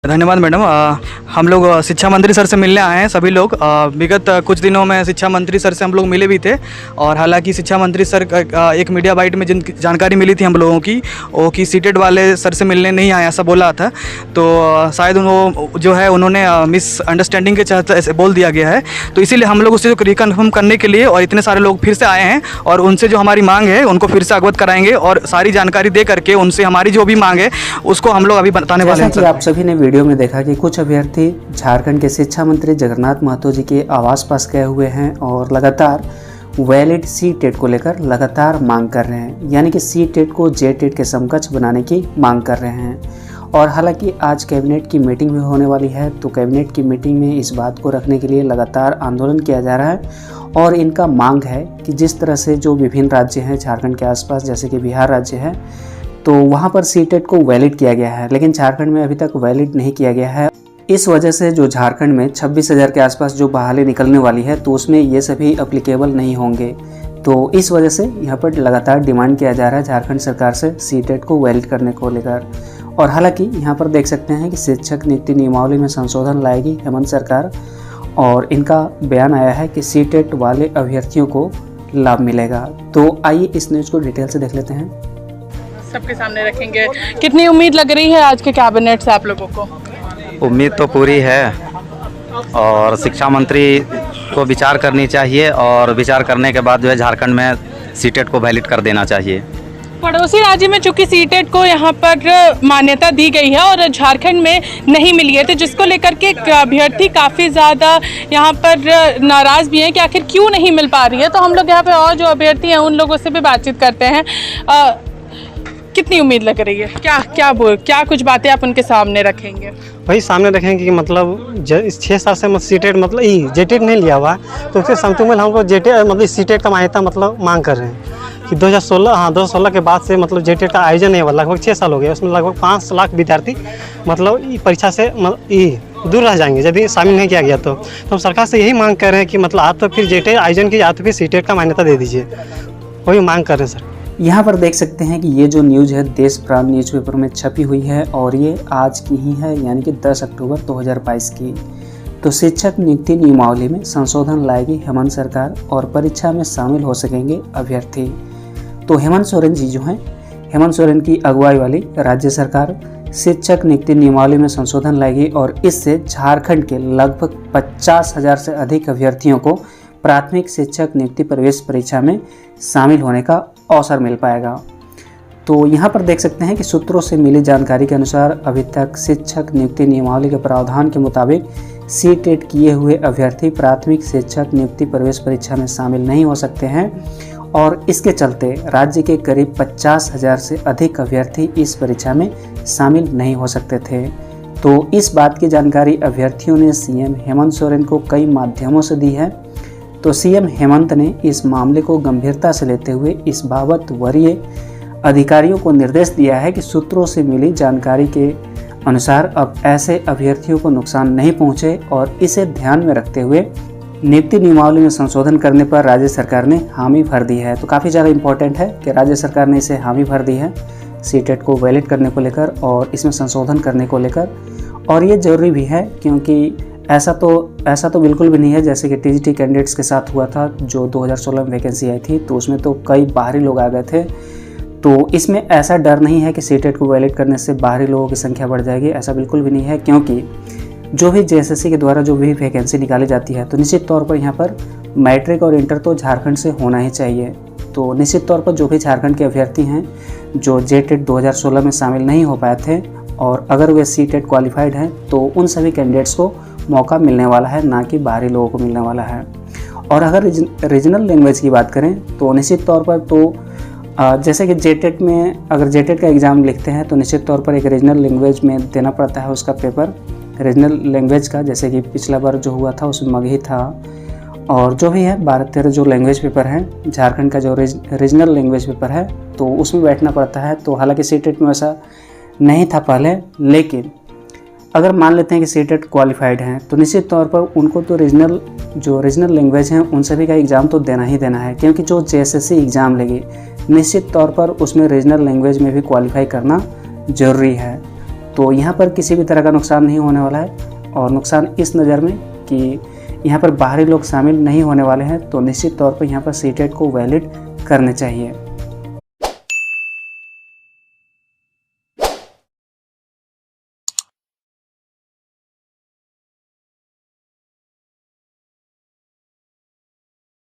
धन्यवाद मैडम। हम लोग शिक्षा मंत्री सर से मिलने आए हैं सभी लोग। विगत कुछ दिनों में शिक्षा मंत्री सर से हम लोग मिले भी थे और हालांकि शिक्षा मंत्री सर एक मीडिया बाइट में जिन जानकारी मिली थी हम लोगों की वो कि सीटेट वाले सर से मिलने नहीं आए ऐसा बोला था। तो शायद वो जो है उन्होंने मिसअंडरस्टैंडिंग के चलते ऐसे बोल दिया गया है। तो इसीलिए हम लोग उसे रिकन्फर्म करने के लिए और इतने सारे लोग फिर से आए हैं और उनसे जो हमारी मांग है उनको फिर से अवगत कराएंगे और सारी जानकारी दे करके उनसे हमारी जो भी मांग है उसको हम लोग अभी बताने वाले हैं। आप सभी ने वीडियो में देखा कि कुछ अभ्यर्थी झारखंड के शिक्षा मंत्री जगन्नाथ महतो जी के आवास पास गए हुए हैं और लगातार वैलिड सीटेट को लेकर लगातार मांग कर रहे हैं, यानी कि सीटेट को जेटेट के समकक्ष बनाने की मांग कर रहे हैं। और हालांकि आज कैबिनेट की मीटिंग भी होने वाली है, तो कैबिनेट की मीटिंग में इस बात को रखने के लिए लगातार आंदोलन किया जा रहा है और इनका मांग है कि जिस तरह से जो विभिन्न राज्य हैं झारखंड के आसपास, जैसे कि बिहार राज्य है, तो वहाँ पर सीटेट को वैलिड किया गया है, लेकिन झारखंड में अभी तक वैलिड नहीं किया गया है। इस वजह से जो झारखंड में 26,000 के आसपास जो बहाली निकलने वाली है, तो उसमें ये सभी अप्लीकेबल नहीं होंगे। तो इस वजह से यहाँ पर लगातार डिमांड किया जा रहा है झारखंड सरकार से सीटेट को वैलिड करने को लेकर। और हालांकि यहाँ पर देख सकते हैं कि शिक्षक नियुक्ति नियमावली में संशोधन लाएगी हेमंत सरकार और इनका बयान आया है कि सीटेट वाले अभ्यर्थियों को लाभ मिलेगा। तो आइए इस न्यूज़ को डिटेल से देख लेते हैं। सबके सामने रखेंगे। कितनी उम्मीद लग रही है आज के कैबिनेट से आप लोगों को? उम्मीद तो पूरी है और शिक्षा मंत्री को विचार करनी चाहिए और विचार करने के बाद जो है झारखंड में सीटेट को वैलिड कर देना चाहिए। पड़ोसी राज्य में चूंकि सीटेट को यहाँ पर मान्यता दी गई है और झारखंड में नहीं मिली है, तो जिसको लेकर के अभ्यर्थी काफ़ी ज़्यादा यहाँ पर नाराज़ भी हैं कि आखिर क्यों नहीं मिल पा रही है। तो हम लोग यहाँ पे और जो अभ्यर्थी हैं उन लोगों से भी बातचीत करते हैं। कितनी उम्मीद लग रही है? क्या कुछ बातें आप उनके सामने रखेंगे? वही सामने रखेंगे कि मतलब इस 6 साल से सीटेट मतलब जेटेट नहीं लिया हुआ, तो उसके समतुल्य हमको जेटेट मतलब सीटेट का मान्यता मतलब मांग कर रहे हैं कि 2016 के बाद से मतलब जेटेट का आयोजन नहीं हुआ। लगभग 6 साल हो गया, उसमें लगभग 5 लाख विद्यार्थी मतलब परीक्षा से दूर रह जाएंगे यदि शामिल नहीं किया गया। तो हम सरकार से यही मांग कर रहे हैं कि मतलब आप तो फिर जेटेट आयोजन की, आप तो फिर सीटेट का मान्यता दे दीजिए। वही मांग कर रहे हैं सर। यहाँ पर देख सकते हैं कि ये जो न्यूज़ है देश प्रांत न्यूज़पेपर में छपी हुई है और ये आज की ही है, यानी कि 10 अक्टूबर 2022 की। तो शिक्षक नियुक्ति नियमावली में संशोधन लाएगी हेमंत सरकार और परीक्षा में शामिल हो सकेंगे अभ्यर्थी। तो हेमंत सोरेन जी जो हैं, हेमंत सोरेन की अगुवाई वाली राज्य सरकार शिक्षक नियुक्ति नियमावली में संशोधन लाएगी और इससे झारखंड के लगभग 50,000 से अधिक अभ्यर्थियों को प्राथमिक शिक्षक नियुक्ति प्रवेश परीक्षा में शामिल होने का अवसर मिल पाएगा। तो यहाँ पर देख सकते हैं कि सूत्रों से मिली जानकारी के अनुसार अभी तक शिक्षक नियुक्ति नियमावली के प्रावधान के मुताबिक सीटेट किए हुए अभ्यर्थी प्राथमिक शिक्षक नियुक्ति प्रवेश परीक्षा में शामिल नहीं हो सकते हैं और इसके चलते राज्य के करीब 50,000 से अधिक अभ्यर्थी इस परीक्षा में शामिल नहीं हो सकते थे। तो इस बात की जानकारी अभ्यर्थियों ने सीएम हेमंत सोरेन को कई माध्यमों से दी है। तो सीएम हेमंत ने इस मामले को गंभीरता से लेते हुए इस बाबत वरीय अधिकारियों को निर्देश दिया है कि सूत्रों से मिली जानकारी के अनुसार अब ऐसे अभ्यर्थियों को नुकसान नहीं पहुंचे और इसे ध्यान में रखते हुए नियुक्ति नियमावली में संशोधन करने पर राज्य सरकार ने हामी भर दी है। तो काफ़ी ज़्यादा इम्पोर्टेंट है कि राज्य सरकार ने इसे हामी भर दी है सीटेट को वैलिड करने को लेकर और इसमें संशोधन करने को लेकर। और ये ज़रूरी भी है क्योंकि ऐसा तो बिल्कुल भी नहीं है जैसे कि टीजीटी कैंडिडेट्स के साथ हुआ था जो 2016 में वैकेंसी आई थी, तो उसमें तो कई बाहरी लोग आ गए थे। तो इसमें ऐसा डर नहीं है कि सीटेट को वैलिड करने से बाहरी लोगों की संख्या बढ़ जाएगी, ऐसा बिल्कुल भी नहीं है। क्योंकि जो भी जेएसएससी के द्वारा जो भी वैकेंसी निकाली जाती है तो निश्चित तौर पर यहाँ पर मैट्रिक और इंटर तो झारखंड से होना ही चाहिए। तो निश्चित तौर पर जो भी झारखंड के अभ्यर्थी हैं जो जेटेट 2016 में शामिल नहीं हो पाए थे और अगर वे सीटेट क्वालिफाइड हैं तो उन सभी कैंडिडेट्स को मौका मिलने वाला है, ना कि बाहरी लोगों को मिलने वाला है। और अगर रीजनल लैंग्वेज की बात करें तो निश्चित तौर पर तो जैसे कि जेटेट में अगर जेटेट का एग्ज़ाम लिखते हैं तो निश्चित तौर पर एक रीजनल लैंग्वेज में देना पड़ता है उसका पेपर रीजनल लैंग्वेज का। जैसे कि पिछला बार जो हुआ था उसमें मगही था और जो भी है 12-13 जो लैंग्वेज पेपर हैं झारखंड का जो रीजनल लैंग्वेज पेपर है तो उसमें बैठना पड़ता है। तो हालांकि सीटेट में वैसा नहीं था पहले, लेकिन अगर मान लेते हैं कि सीटेट क्वालिफाइड हैं तो निश्चित तौर पर उनको तो रीजनल लैंग्वेज हैं उन सभी का एग्ज़ाम तो देना ही देना है। क्योंकि जो जेएसएससी एग्ज़ाम लेगी निश्चित तौर पर उसमें रीजनल लैंग्वेज में भी क्वालिफाई करना ज़रूरी है। तो यहाँ पर किसी भी तरह का नुकसान नहीं होने वाला है। और नुकसान इस नज़र में कि यहाँ पर बाहरी लोग शामिल नहीं होने वाले हैं, तो निश्चित तौर पर यहाँ पर सीटेट को वैलिड करने चाहिए।